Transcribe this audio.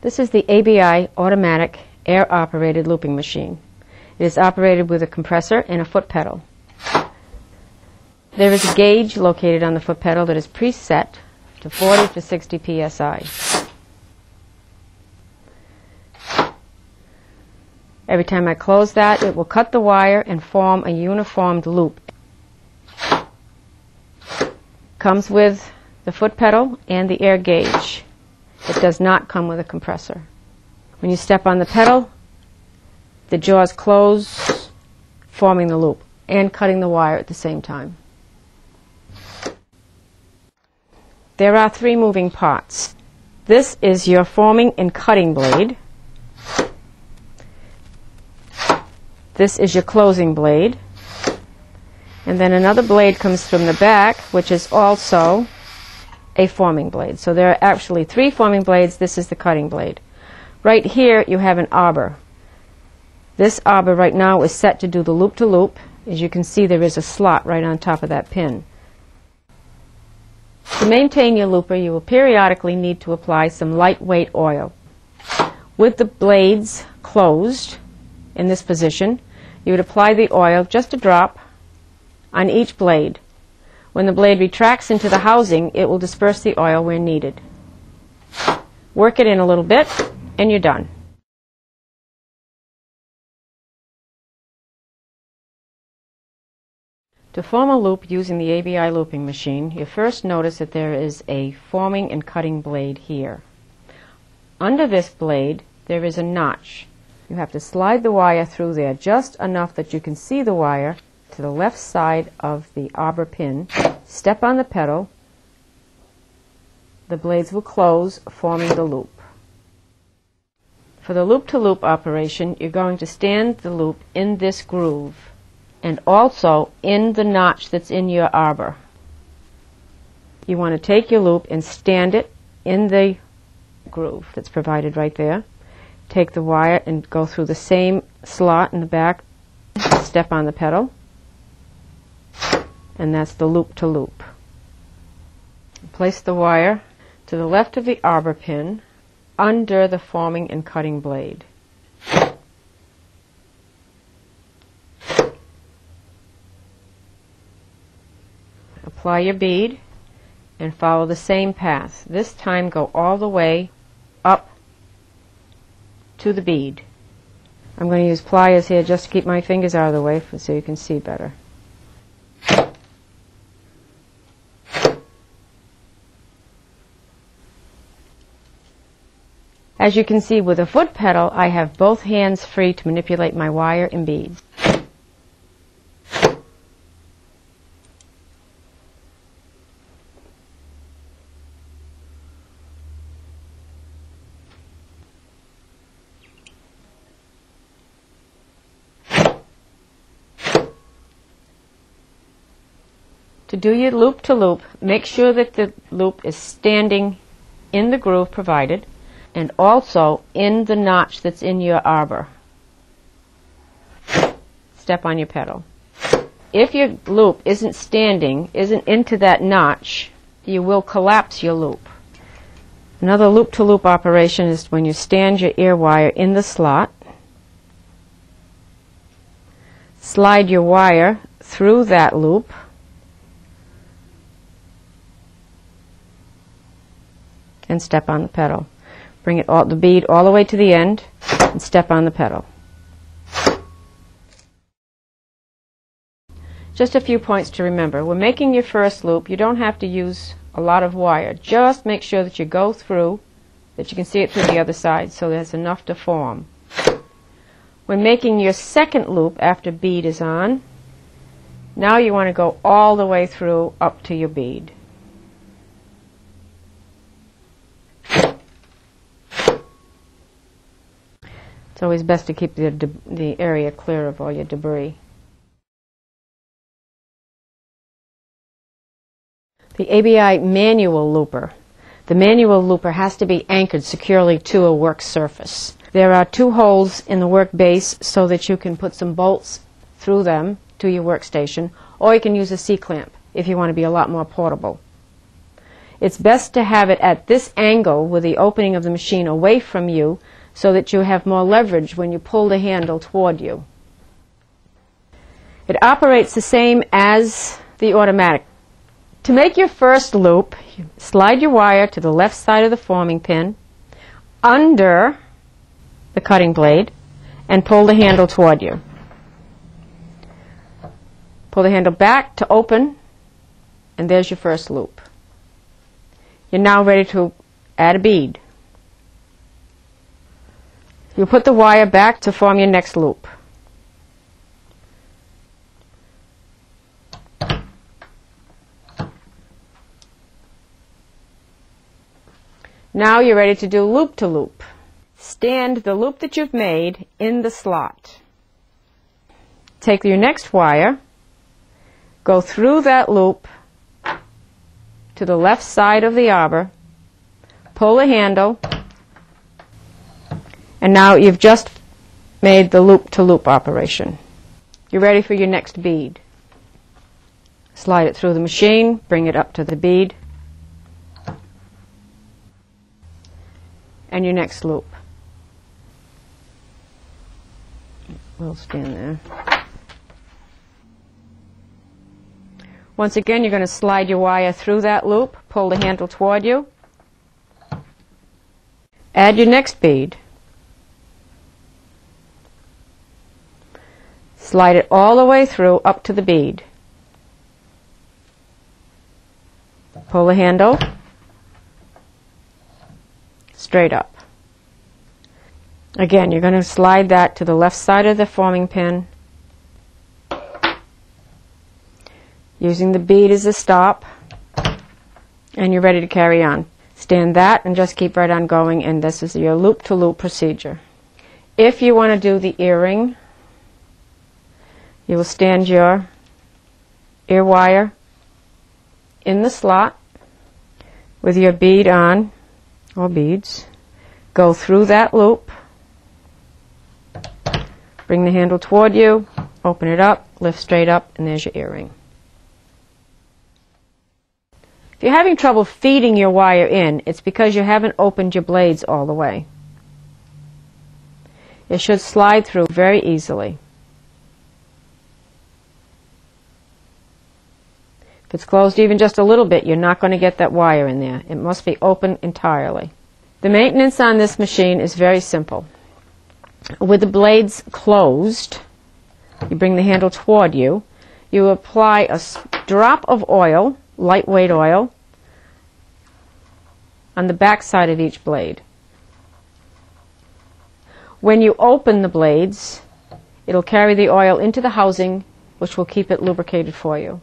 This is the ABI automatic air-operated looping machine. It is operated with a compressor and a foot pedal. There is a gauge located on the foot pedal that is preset to 40 to 60 psi. Every time I close that, it will cut the wire and form a uniformed loop. Comes with the foot pedal and the air gauge. It does not come with a compressor. When you step on the pedal, the jaws close, forming the loop and cutting the wire at the same time. There are 3 moving parts. This is your forming and cutting blade. This is your closing blade. And then another blade comes from the back, which is also a forming blade. So there are actually 3 forming blades. This is the cutting blade. Right here you have an arbor. This arbor right now is set to do the loop-to-loop. As you can see, there is a slot right on top of that pin. To maintain your looper, you will periodically need to apply some lightweight oil. With the blades closed in this position, you would apply the oil, just a drop, on each blade. When the blade retracts into the housing, it will disperse the oil where needed. Work it in a little bit, and you're done. To form a loop using the ABI looping machine, you first notice that there is a forming and cutting blade here. Under this blade, there is a notch. You have to slide the wire through there just enough that you can see the wire to the left side of the arbor pin. Step on the pedal. The blades will close, forming the loop. For the loop-to-loop operation, you're going to stand the loop in this groove and also in the notch that's in your arbor. You want to take your loop and stand it in the groove that's provided right there. Take the wire and go through the same slot in the back. Step on the pedal. And that's the loop-to-loop. Place the wire to the left of the arbor pin under the forming and cutting blade. Apply your bead and follow the same path. This time go all the way up to the bead. I'm going to use pliers here just to keep my fingers out of the way so you can see better. As you can see, with a foot pedal, I have both hands free to manipulate my wire and bead. To do your loop-to-loop, make sure that the loop is standing in the groove provided and also in the notch that's in your arbor. Step on your pedal. If your loop isn't standing, isn't into that notch, you will collapse your loop. Another loop-to-loop operation is when you stand your ear wire in the slot. Slide your wire through that loop. And step on the pedal. Bring the bead all the way to the end and step on the pedal. Just a few points to remember. When making your first loop, you don't have to use a lot of wire. Just make sure that you go through, that you can see it through the other side, so there's enough to form. When making your second loop after bead is on, now you want to go all the way through up to your bead. It's always best to keep the area clear of all your debris. The ABI manual looper. The manual looper has to be anchored securely to a work surface. There are 2 holes in the work base so that you can put some bolts through them to your workstation, or you can use a C-clamp if you want to be a lot more portable. It's best to have it at this angle with the opening of the machine away from you so that you have more leverage when you pull the handle toward you. It operates the same as the automatic. To make your first loop, you slide your wire to the left side of the forming pin, under the cutting blade, and pull the handle toward you. Pull the handle back to open, and there's your first loop. You're now ready to add a bead. You put the wire back to form your next loop. Now you're ready to do loop to loop. Stand the loop that you've made in the slot. Take your next wire, go through that loop to the left side of the arbor, pull the handle, and now you've just made the loop to loop operation. You're ready for your next bead. Slide it through the machine, bring it up to the bead, and your next loop. We'll stand there. Once again, you're going to slide your wire through that loop, pull the handle toward you, add your next bead, slide it all the way through up to the bead, pull the handle straight up. Again, you're going to slide that to the left side of the forming pin, using the bead as a stop, and you're ready to carry on. Stand that and just keep right on going, and this is your loop-to-loop procedure. If you want to do the earring, you will stand your ear wire in the slot with your bead on, or beads. Go through that loop, bring the handle toward you, open it up, lift straight up, and there's your earring. If you're having trouble feeding your wire in, it's because you haven't opened your blades all the way. It should slide through very easily. If it's closed even just a little bit, you're not going to get that wire in there. It must be open entirely. The maintenance on this machine is very simple. With the blades closed, you bring the handle toward you. You apply a drop of oil, lightweight oil, on the back side of each blade. When you open the blades, it'll carry the oil into the housing, which will keep it lubricated for you.